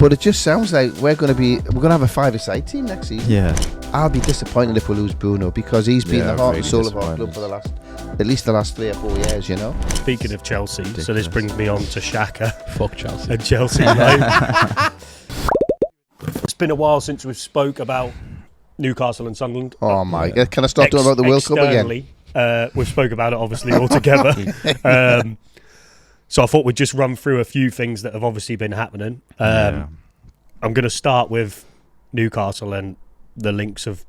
But it just sounds like we're going to have a five-a-side team next season. Yeah. I'll be disappointed if we lose Bruno, because he's been the heart and soul of our club for at least the last 3 or 4 years, you know. Speaking of Chelsea, so this brings me on to Xhaka. Fuck Chelsea. And Chelsea, mate. It's been a while since we've spoke about Newcastle and Sunderland. Oh my God! Can I start talking about the World Cup again? We've spoke about it obviously all together. So I thought we'd just run through a few things that have obviously been happening. I'm going to start with Newcastle and the links of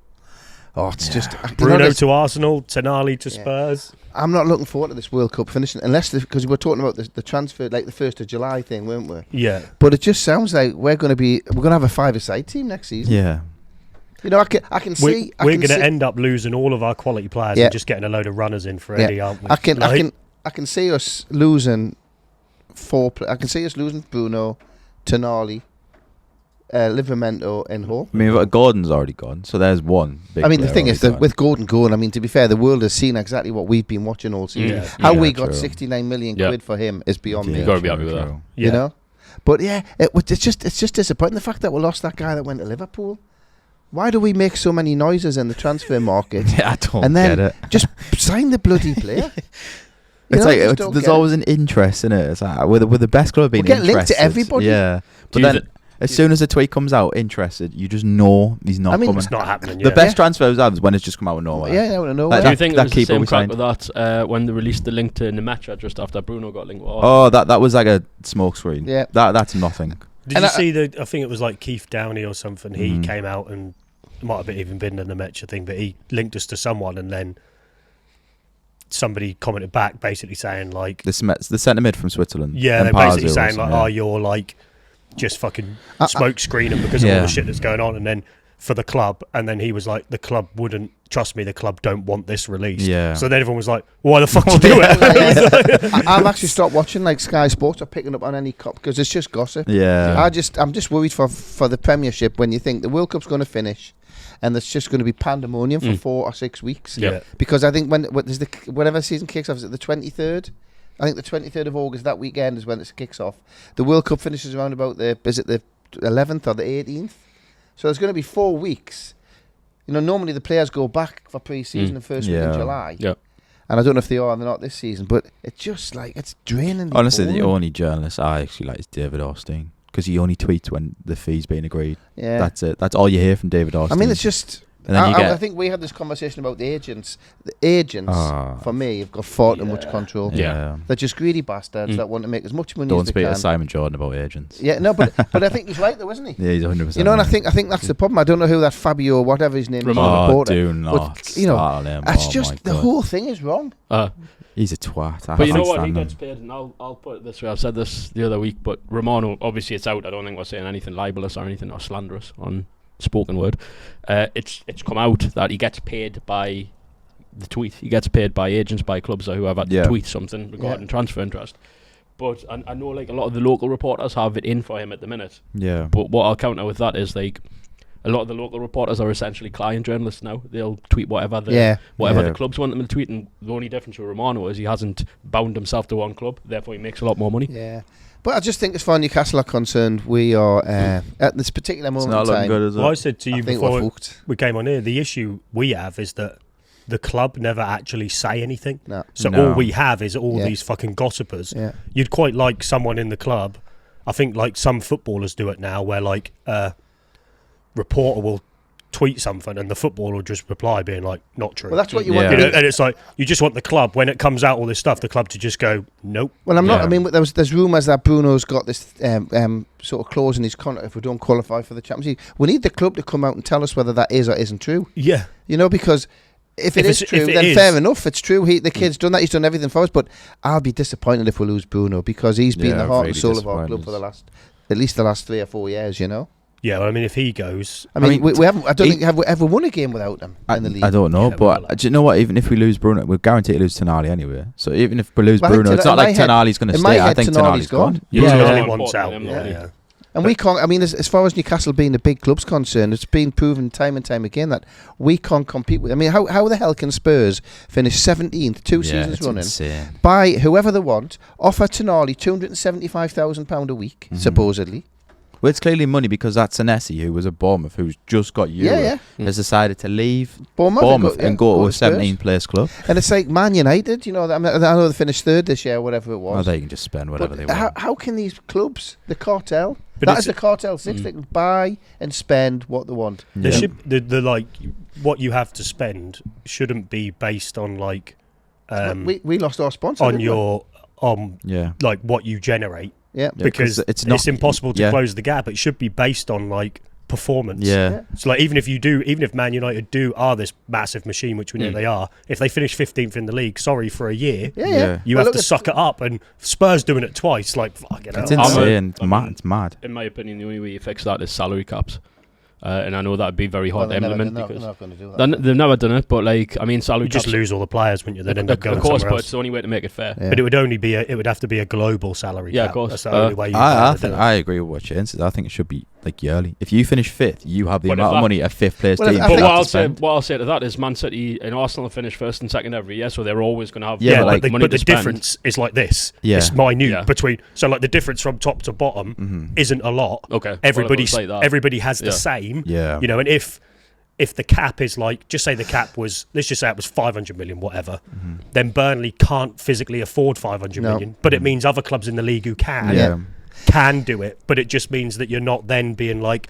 Bruno to Arsenal, Tonali to Spurs. I'm not looking forward to this World Cup finishing, because we were talking about the transfer, like the 1st of July thing, weren't we? Yeah. But it just sounds like we're going to have a five-a-side team next season. Yeah. You know, I can see we're going to end up losing all of our quality players and just getting a load of runners in for Eddie, aren't we? I can see us losing I can see us losing Bruno, Tonali, Livramento and Hall. I mean, Gordon's already gone, so there's one big the thing is that with Gordon going, I mean, to be fair, the world has seen exactly what we've been watching all season. How we got 69 million quid for him is beyond me. You've got to be happy with that. Yeah. You know? But yeah, it's just disappointing, the fact that we lost that guy that went to Liverpool. Why do we make so many noises in the transfer market? I don't get it. Just sign the bloody player. It's like there's always an interest in it. It's like with the best club being interested. Get linked to everybody. Yeah, but then as soon as the tweet comes out, interested, you just know he's not coming. It's not happening. The best transfers is when it's just come out of nowhere. Yeah, out of nowhere. Do you think there was the same crack with that when they released the link to Nemacha just after Bruno got linked? That was like a smoke screen. Yeah, that's nothing. Did you see I think it was like Keith Downey or something. He came out and it might have even been the Nemacha thing, but he linked us to someone, and then somebody commented back basically saying like the centre mid from Switzerland. Yeah, they're basically saying like, "Oh, you're like just fucking smoke screening because of all the shit that's going on." And then for the club, and then he was like, "The club wouldn't trust me. The club don't want this released." Yeah. So then everyone was like, "Why the fuck do you do it?" I've actually stopped watching like Sky Sports or picking up on any cup because it's just gossip. Yeah. I'm just worried for the Premiership when you think the World Cup's going to finish. And there's just going to be pandemonium for 4 or 6 weeks. Yeah. Because I think whatever season kicks off, is it the 23rd? I think the 23rd of August, that weekend is when it kicks off. The World Cup finishes around about is it the 11th or the 18th? So there's going to be 4 weeks. You know, normally the players go back for pre-season the first week in July. Yeah. And I don't know if they are or they're not this season, but it's just like, it's draining. Honestly, the only journalist I actually like is David Ornstein. Because he only tweets when the fee's being agreed. Yeah. That's it. That's all you hear from David Ornstein. I mean, it's just... I think we had this conversation about the agents. The agents, for me, have got far too much control. Yeah. They're just greedy bastards that want to make as much money as they can. Don't speak to Simon Jordan about agents. Yeah, no, but I think he's right though, isn't he? Yeah, he's 100%. You know, and I think that's the problem. I don't know who that Fabio, whatever his name is, do not but, you know, it's just the whole thing is wrong. He's a twat. But you know what? He gets paid, and I'll put it this way. I've said this the other week, but Romano, obviously it's out. I don't think we're saying anything libelous or anything or slanderous on spoken word. It's come out that he gets paid by the tweet. He gets paid by agents, by clubs or whoever to tweet something regarding transfer interest. But I know like a lot of the local reporters have it in for him at the minute. Yeah. But what I'll counter with that is like a lot of the local reporters are essentially client journalists now. They'll tweet whatever the clubs want them to tweet, and the only difference with Romano is he hasn't bound himself to one club, therefore he makes a lot more money. Yeah. But I just think as far as Newcastle are concerned, we are at this particular moment in time. Good, is it? Well, I said to you before we came on here, the issue we have is that the club never actually say anything. No. So all we have is all these fucking gossipers. Yeah. You'd quite like someone in the club, I think like some footballers do it now, where like reporter will tweet something and the footballer will just reply being like, not true. Well, that's what you want. You know, and it's like, you just want the club, when it comes out all this stuff, the club to just go, nope. Well, I'm not. I mean, there's rumours that Bruno's got this sort of clause in his contract if we don't qualify for the Champions League. We need the club to come out and tell us whether that is or isn't true. Yeah. You know, because if it is true, then fair enough. It's true. The kid's done that. He's done everything for us. But I'll be disappointed if we lose Bruno because he's been the heart and soul of our club for at least the last 3 or 4 years, you know? Yeah, well, I mean, if he goes... I mean, we haven't... I don't think... Have we ever won a game without him in the league? I don't know, but do you know what? Even if we lose Bruno, we're guaranteed to lose Tonali anyway. So even if we lose Bruno, it's not like Tonali's going to stay. I think Tonali's gone. Tonali wants out. Yeah. And we can't... I mean, as far as Newcastle being the big club's concerned, it's been proven time and time again that we can't compete with... I mean, how the hell can Spurs finish 17th, 2 seasons running, insane. Buy whoever they want, offer Tonali £275,000 a week, supposedly, Well, it's clearly money because that Senesi, who was a Bournemouth, who's just got Euro, has decided to leave Bournemouth and go to a 17th-place club. And it's like Man United, you know. I know they finished third this year, whatever it was. Well, they can just spend whatever they want. How can these clubs, the cartel, that is the cartel six, they can buy and spend what they want. There should the like what you have to spend shouldn't be based on like we lost our sponsor on your like what you generate. Yeah, because it's impossible to close the gap. It should be based on like performance. Yeah. So like even if Man United are this massive machine, which we know they are, if they finish 15th in the league, sorry, for a year, you have to suck it up. And Spurs doing it twice, like fucking hell. It's insane. It's mad. In my opinion, the only way you fix that is salary caps. And I know that'd be very hard to implement because they're not going to do that. They've never done it. But like, I mean, salary caps, just lose all the players, wouldn't you? They'd end up going somewhere else. But it's the only way to make it fair. Yeah. But it would have to be a global salary cap. Yeah, of course. That's the only way I agree with what Shane says. I think it should be like yearly. If you finish 5th, you have the amount of money a 5th place team. But what I'll say to that is Man City and Arsenal finish 1st and 2nd every year, so they're always going to have money but to the spend. difference is like this. Yeah. It's minute between. So like the difference from top to bottom isn't a lot. Okay. Everybody has the same. Yeah. You know, and if the cap is like, just say the cap was, let's just say it was 500 million, whatever, then Burnley can't physically afford 500 million. But it means other clubs in the league who can do it. But it just means that you're not then being like,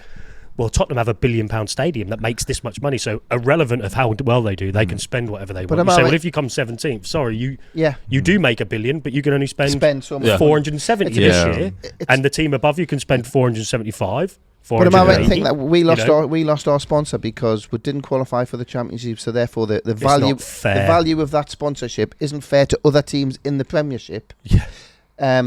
well, Tottenham have £1 billion stadium that makes this much money. So irrelevant of how well they do, they can spend whatever they want. You say, well, if you come 17th, sorry, you do make £1 billion, but you can only spend so much 470 this year, and the team above you can spend 475. But am I right to think that we lost our sponsor because we didn't qualify for the Championship, so therefore the value of that sponsorship isn't fair to other teams in the Premiership. Yeah.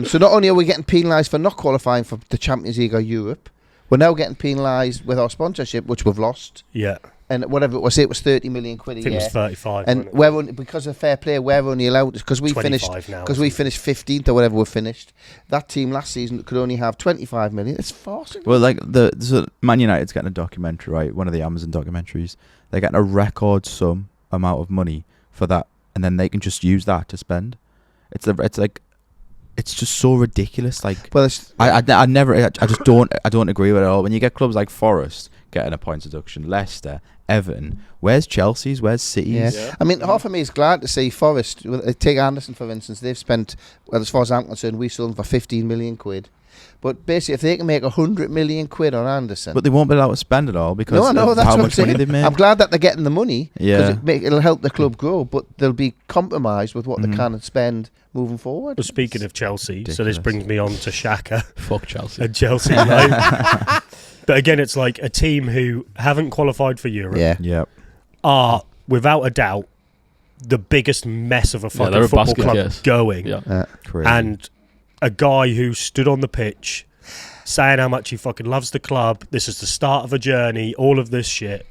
So not only are we getting penalised for not qualifying for the Champions League or Europe, we're now getting penalised with our sponsorship, which we've lost. Yeah. And whatever it was, it was 30 million quid a year. I think it was 35. And we're only, because of fair play, we're only allowed because we finished 15th or whatever we finished. That team last season could only have 25 million. It's farcical. Well, like so Man United's getting a documentary, right? One of the Amazon documentaries. They're getting a record sum amount of money for that, and then they can just use that to spend. It's just so ridiculous. Like, well, I just don't agree with it at all. When you get clubs like Forest getting a points deduction, Leicester, Everton, where's Chelsea's, where's City's? Yeah. I mean, half of me is glad to see Forest. Take Anderson for instance. They've spent, well, as far as I'm concerned, we sold them for 15 million quid. But basically, if they can make 100 million quid on Anderson, but they won't be allowed to spend it all because of how much money they've made. I'm glad that they're getting the money because it'll help the club grow. But they'll be compromised with what they can spend moving forward. Well, speaking of Chelsea, ridiculous. So this brings me on to Xhaka. Fuck Chelsea. And Chelsea, right? But again, it's like a team who haven't qualified for Europe. Are without a doubt the biggest mess of a fucking football club going. And a guy who stood on the pitch saying how much he fucking loves the club, this is the start of a journey, all of this shit,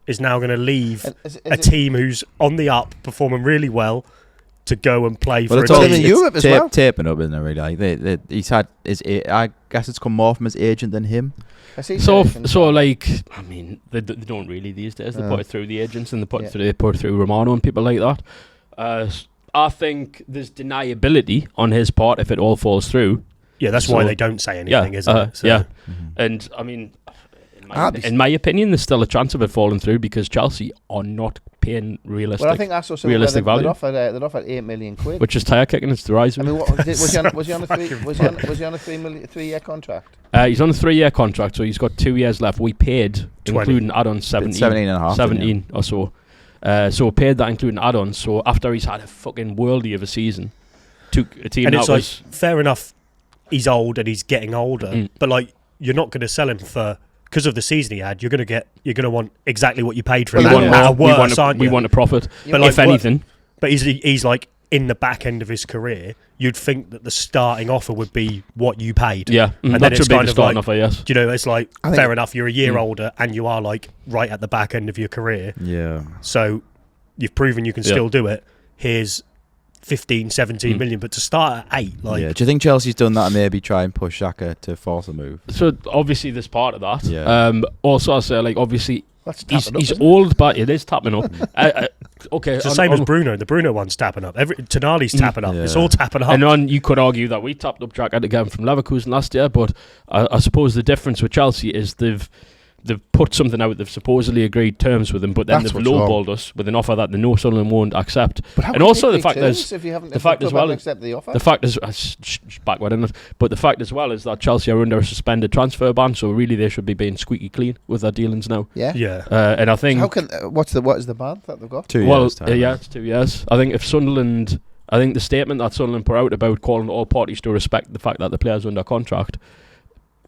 is now going to leave a team who's on the up, performing really well, to go and play for a team in Europe as well. Taping up, isn't it, really? Like he's had I guess it's come more from his agent than him. So like, I mean, they don't really these days. They put it through the agents and they put it through Romano and people like that. I think there's deniability on his part if it all falls through. Yeah, that's why they don't say anything, isn't it? So. And I mean, in my opinion, there's still a chance of it falling through because Chelsea are not paying realistic. Well, I think that's also realistic value. They'd offered 8 million quid, which is tire kicking its rise. I mean, was he on a 3-year contract? He's on a 3-year contract, so he's got 2 years left. We paid, including add-ons, 17 or so. So paid that including add-ons. So after he's had a fucking worldie of a season, took a team. And it's like fair enough. He's old and he's getting older, but like you're not going to sell him for because of the season he had. You're going to want exactly what you paid for him. We want a profit, but if anything. But he's like in the back end of his career. You'd think that the starting offer would be what you paid. Yeah, and then it's kind of like offer, yes. You know, it's like fair enough. You're a year older and you are like right at the back end of your career. Yeah. So you've proven you can still do it. Here's 15, 17 million, but to start at 8, like... Yeah. Do you think Chelsea's done that and maybe try and push Xhaka to force a move? So, obviously, there's part of that. Yeah. Also, I'll say, like, obviously, he's old, but it is tapping up. okay. It's the same as Bruno. The Bruno one's tapping up. Tonali's tapping up. Yeah. It's all tapping up. And on, you could argue that we tapped up Xhaka again from Leverkusen last year, but I suppose the difference with Chelsea is they've put something out. They've supposedly agreed terms with him, but then That's they've what's lowballed us with an offer that the Sunderland won't accept. But how And can also they the fact terms is, if you haven't, the fact as well, accept the offer? the fact is, backward, isn't it? But the fact as well is that Chelsea are under a suspended transfer ban, so really they should be being squeaky clean with their dealings now. Yeah. Yeah. And I think So how can what is the ban that they've got? 2 well, years. Time, yeah, it's 2 years. I think I think the statement that Sunderland put out about calling all parties to respect the fact that the player's under contract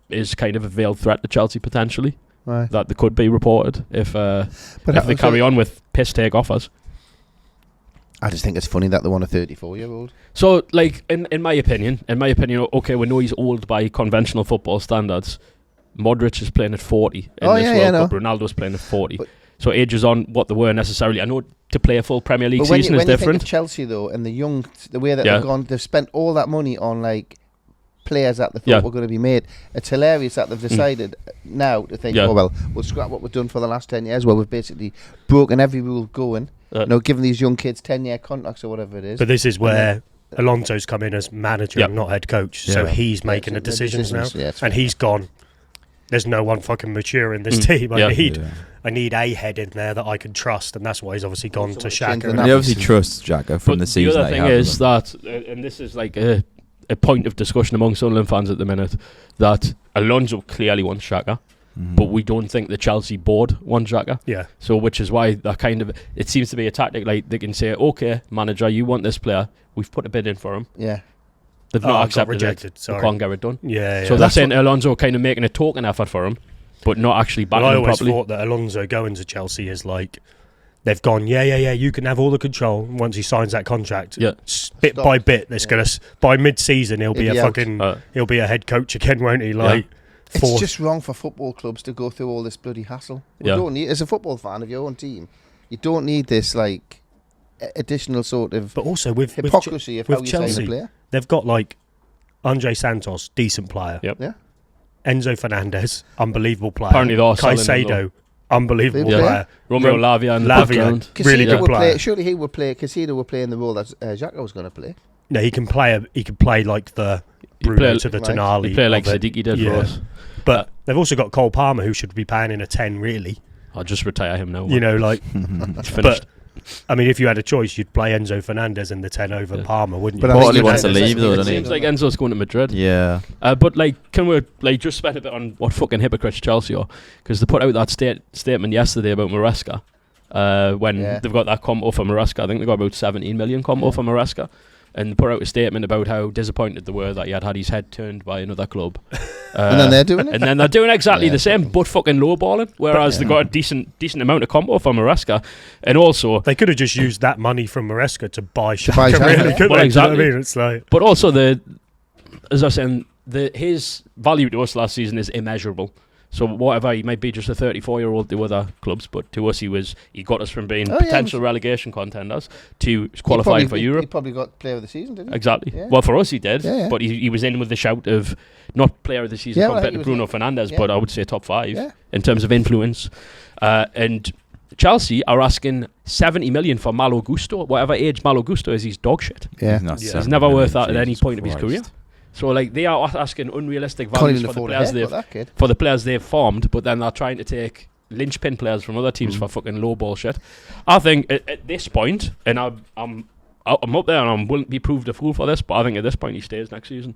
is kind of a veiled threat to Chelsea potentially. Right. That they could be reported if they carry on with piss take offers. I just think it's funny that they want a 34-year-old. So, like, in my opinion, okay, we know he's old by conventional football standards. Modric is playing at 40 in this World Cup. Ronaldo's playing at 40. But so age is on what they were necessarily. I know to play a full Premier League But season is when you different. think of Chelsea though, and the way that Yeah. they've gone, they've spent all that money on like players that they thought were going to be made. It's hilarious that they've decided now to think, oh well, we'll scrap what we've done for the last 10 years. Well, we've basically broken every rule going. Giving these young kids 10-year contracts or whatever it is. But this is where Alonso's come in as manager and not head coach. So he's making the decisions now. Yeah, and he's gone, there's no one fucking mature in this team. I need a head in there that I can trust, and that's why he's obviously gone to Xhaka. And he obviously trusts Xhaka from the season. The other thing is that, and this is like a point of discussion among Sunderland fans at the minute, that Alonso clearly wants Xhaka, but we don't think the Chelsea board wants Xhaka. Yeah. So which is why that kind of, it seems to be a tactic like they can say, okay, manager, you want this player, we've put a bid in for him. Yeah. They've not accepted rejected, it. They can't get it done. Yeah. So that's saying Alonso kind of making a token effort for him, but not actually backing him properly. I always thought that Alonso going to Chelsea is like, they've gone, you can have all the control. Once he signs that contract, bit by bit, there's gonna by mid-season he'll be he'll be a head coach again, won't he? Like, it's just wrong for football clubs to go through all this bloody hassle. You don't need, as a football fan of your own team, you don't need this like additional sort of. But also with hypocrisy of how you Chelsea, sign a player. They've got like Andre Santos, decent player. Yep. Yeah. Enzo Fernandez, unbelievable player. Apparently they're Caicedo, unbelievable player. Romeo Lavia and Lavia, really good player. Surely he would play. Caicedo would play in the role that Xhaka was going to play. No, he can play. He can play like the Bruno to the Tonali. He play like Siddiqui did for us. But they've also got Cole Palmer, who should be paying in a 10, really. I'll just retire him now. You know, like it's finished. But I mean, if you had a choice, you'd play Enzo Fernandez in the 10 over Palmer, wouldn't you? But Portland wants to leave, though, doesn't he? Seems like Enzo's going to Madrid. Yeah. But like, can we like just spend a bit on what fucking hypocrites Chelsea are? Because they put out that statement yesterday about Maresca. When they've got that comp for Maresca, I think they got about 17 million comp for Maresca. And put out a statement about how disappointed they were that he had his head turned by another club. And then they're doing it? And then they're doing exactly the same, but fucking lowballing. Whereas they got a decent amount of combo from Maresca. And also... They could have just used that money from Maresca to buy Xhaka. Well, exactly. You know what I mean? It's like... But also, as I was saying, his value to us last season is immeasurable. So whatever, he might be just a 34-year-old to other clubs, but to us he got us from being potential relegation contenders to qualifying for Europe. He probably got player of the season, didn't he? Exactly. Yeah. Well, for us he did, but he he was in with the shout of not player of the season compared to Bruno Fernandes, but I would say top 5 in terms of influence. And Chelsea are asking 70 million for Malo Gusto. Whatever age Malo Gusto is, he's dog shit. Yeah. He's never worth that at any point of his career. So like they are asking unrealistic values for the players they've formed, but then they're trying to take linchpin players from other teams for fucking low bullshit. I think at this point, and I'm up there and I wouldn't be proved a fool for this, but I think at this point he stays next season.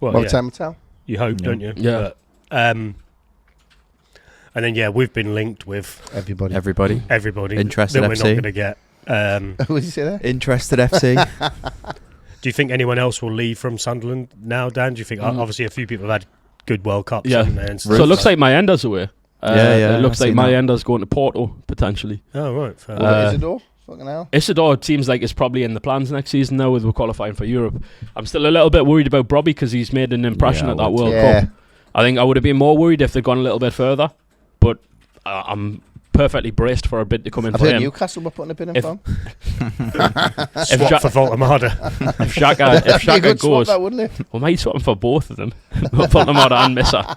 Well, time will tell. You hope, don't you? Yeah. But, and then we've been linked with Everybody. that Interested we're FC. not going to get. What did you say there? Interested FC. Do you think anyone else will leave from Sunderland now, Dan? Do you think obviously a few people have had good World Cups? Haven't they, so it looks like Mayenda's away. It looks like Mayenda's going to Porto potentially. Oh right. Isidore? Fucking hell. Isidore seems like it's probably in the plans next season now with we're qualifying for Europe. I'm still a little bit worried about Brobby because he's made an impression at that World Cup. I think I would have been more worried if they'd gone a little bit further, but I'm perfectly braced for a bid to come in I've for heard him. Newcastle were putting a bid in If- for him. Swap for Voltamada. If Xhaka Good swap goes, that, wouldn't it? well, might swap him for both of them, Voltamada and Missa.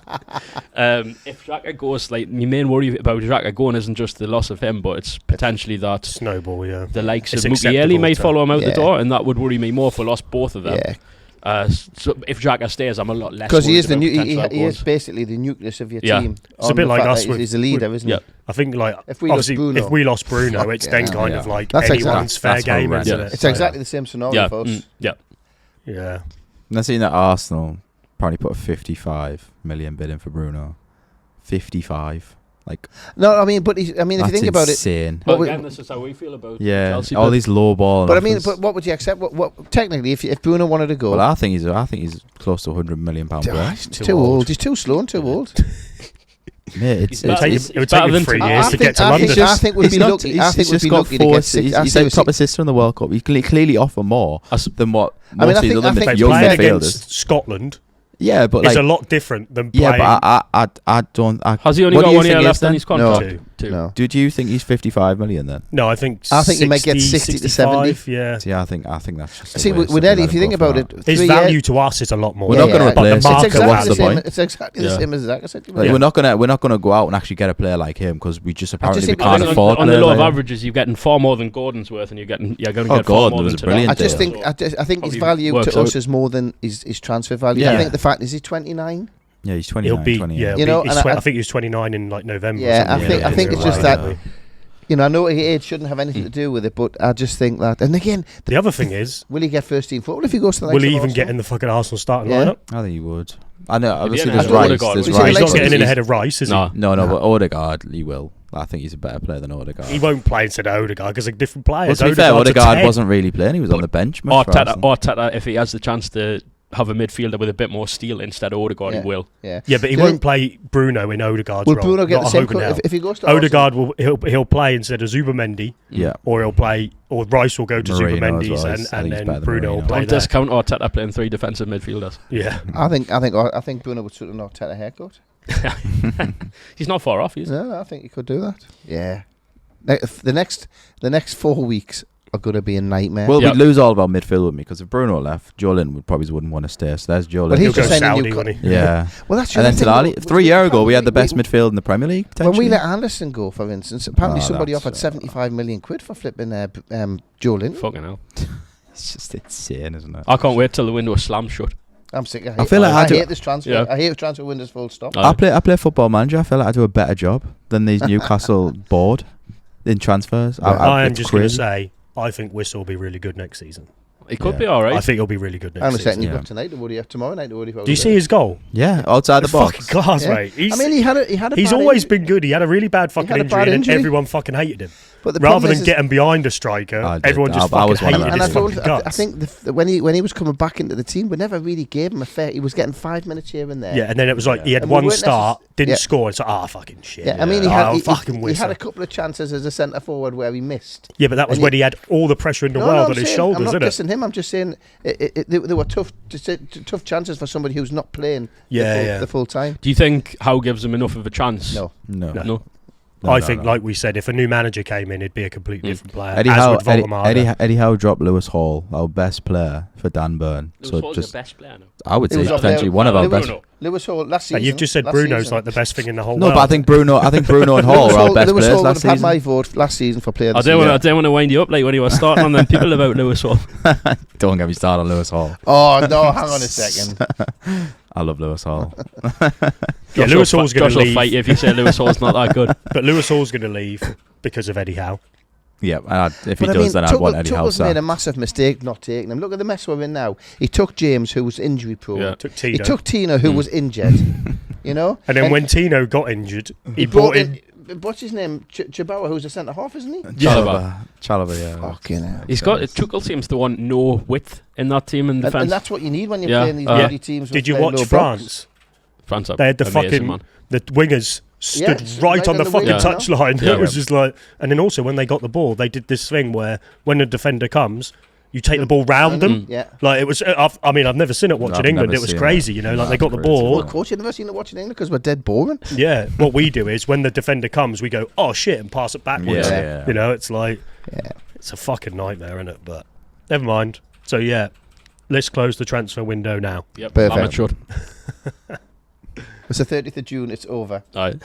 If Xhaka goes, like, my main worry about Xhaka going isn't just the loss of him, but it's potentially that Snowball, yeah. the likes It's of Mukiele might acceptable to- follow him out the Yeah. door, and that would worry me more if we lost both of them. Yeah, So if Xhaka stays, I'm a lot less because he worried is the about he potential is outgoings. basically the nucleus of your Yeah. team. It's a on bit the like fact us that with- he's the leader, isn't yeah. he? I think, like, If we lost obviously, Bruno, if we lost Bruno, it's then yeah. kind Yeah. of like That's anyone's fair that's game, horrendous. isn't it? It's exactly the same scenario Yeah, for us. yeah. Yeah. And I've seen that Arsenal apparently put a 55 million bid in for Bruno. 55. Like, No, I mean, but if you that's think about it, insane. But What again, this is how we feel about Yeah, Chelsea. all these low ball. but I mean, but what would you accept? What technically, if Bruno wanted to go, Well, I think he's close to £100 million player. he's too old. He's too slow and too old. Mate, He's it's, better- it's, It would better take than him 3 I years to get to I London. think- I think we'd he's be not- lucky. he's I think just we'd be got lucky to four. get six. I He's see a what top you- assist in the World Cup. He clearly offer more than what I mean, most I of these think- other I think young Playing playing midfielders. against Scotland Yeah, but is like, a lot different than yeah, playing but I don't. Has he only what got do you 1 year think left is on then? his contract? No. Two. No. Do you think he's 55 million then? No, I think he might get 60 to 70. 65, yeah. See, I think that's just. a See, waste with to Eddie, let if you him think go for about that. it, His 3 value years, to us is a lot more. We're not going to But the replace him. market it's exactly what's the the same. point? It's exactly the Yeah. same as Zach. I said to you. Like, Yeah. we're not gonna go out and actually get a player like him because we just apparently we think can't on- afford on the players law of like him. averages, you're getting far more than Gordon's worth, and you're going to get Oh, far Gordon more was than a brilliant I Tonali. just deal. think I think his Probably value works to us out. is more than his transfer value. Yeah. I think the fact is he's 29. Yeah, he's He'll 29, be, 28. yeah. You know, and I think he was 29 in like November. Yeah, or something. I think it's just Yeah. that. You know, I know age shouldn't have anything to do with it, but I just think that. And again, The other thing is, will he get first team football if he goes to the will likes he of even get Arsenal? in the fucking Arsenal starting Yeah. lineup? I think he would. I know. He'd be Obviously, in there's ahead of Rice. Odegaard, There's would So you he's like not to- getting in He's- ahead of Rice, is No. No, but Odegaard, he will. I think he's a better player than Odegaard. he? He won't play instead of Odegaard because they're different Well, players. to be fair, Odegaard's a Odegaard 10. wasn't really playing. He was on the bench. much for Arsenal. Arteta, if he has the chance to have a midfielder with a bit more steel instead of Odegaard, Yeah. he will. Yeah. Yeah, but he Do you won't think- play Bruno in Odegaard's Will role. Bruno get not the same? Hogan If he goes to Odegaard will he'll play instead of Zubimendi, Yeah. or he'll play, or Rice will go to Marino as Zubimendi's, well. I and think he's better then than Bruno will Marino. play Don't there. discount Arteta playing 3 defensive midfielders. Yeah, I think Bruno would suit an Arteta haircut. He's not far off, is he? No, I think he could do that. Yeah. The next 4 weeks are going to be a nightmare. Well, Yep. we'd lose all of our midfield with me because if Bruno left, Joelin wouldn't want to stay. So there's Joelin. But he's he'll go just saying Saudi, Newcastle- won't he? Yeah. well, that's And then the thing, Tonali. though. 3 years ago, we had the We- best midfield in the Premier League. When we potentially. let Anderson go, for instance, apparently Oh, somebody that's, offered 75 million quid for flipping Joelin. Fucking hell. It's just insane, isn't it? I can't wait till the window slams shut. I'm sick. I feel like I do- hate this transfer. Yeah. I hate transfer windows full stop. I I play Football Manager. I feel like I do a better job than these Newcastle board in transfers. I am it's just going to crazy. say, I think Whistle will be really good next season. He could Yeah. be all I right. think he'll be really good I'm next setting season. you Yeah. up tonight, Woody. Tomorrow night, Woody. Do you see his goal? Yeah, outside the It's box. fucking class, Yeah. mate. I mean, he had a He's bad always injury, been good. He had a really bad fucking had a injury, bad and injury. everyone fucking hated him. but the Rather problem than is, getting behind a striker, I did. everyone just I was fucking one of hated them. and I his told, fucking I guts. think when he was coming back into the team, we never really gave him a fair. He was getting 5 minutes here and there. Yeah, and then it was like he had And we one weren't start, didn't yeah. score. It's like, fucking shit. Yeah, I mean, Oh, he fucking had Whistle. a couple of chances as a centre forward where he missed. Yeah, but that was and when he had all the pressure in the world I'm on his saying- shoulders, I'm not isn't it? dissing him. I'm just saying there were tough chances for somebody who's not playing Yeah, the full time. Do you think Howe gives him enough of a chance? No. No. No. I think, like we said, if a new manager came in, it'd be a completely different player. Eddie as Howe, would Voltamada. Eddie Howe dropped Lewis Hall, our best player, for Dan Burn. Lewis Hall's the best player now. I would He say was up potentially there. one of our Lewis- best. Bruno. Lewis Hall last season. And you've just said last Bruno's season. like the best thing in the whole No, world. but I think Bruno and Hall Lewis were our best Lewis players Hall last would have had season. my vote last season for player of I the don't season. want to wind you up like when you were starting on them people about Lewis Hall. Don't get me started on Lewis Hall. Oh no, hang on a second. I love Lewis Hall. Yeah, Lewis Hall's going Josh to will leave. fight you if you say Lewis Hall's not that good. But Lewis Hall's going to leave because of Eddie Howe. Yeah, if he But I does, mean, then I'd want Eddie Howe Tuchel's made a sacked. massive mistake not taking him. Look at the mess we're in now. He took James, who was injury prone. Yeah. Took He Tino. took Tino, who was injured. You know. and then when Tino got injured, he brought brought in... what's his name? Chibawa, who's a centre half, isn't he? Chalobah, yeah. Fucking hell. He's got Tuchel seems to want no width in that team in And defence. that's what you need when you're Yeah. playing these Yeah. bloody teams. Did with you playing watch low blocks. France? France are They had the amazing, fucking... man. The wingers stood Yeah, right on the fucking wing, touchline. Yeah. It was just like... And then also, when they got the ball, they did this thing where when a defender comes, You take the ball round them. Yeah. Like it was. I've never seen it watching England. It was crazy. You know, like they got the ball. Well, of course, you've never seen it watching England because we're dead boring. Yeah. What we do is when the defender comes, we go, "Oh shit," and pass it backwards. Yeah. You know, it's like, it's a fucking nightmare, isn't it? But never mind. So yeah, let's close the transfer window now. Yep. Perfect. Amateur. It's the 30th of June. It's over. Right.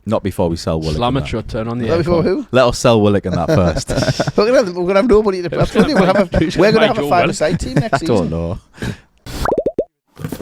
Not before we sell Willick. Slamatcher, turn on the Not before aircon. who? Let us sell Willick in that first. We're gonna have nobody to. We're gonna have a Joe 5-a-side team next I season. don't know.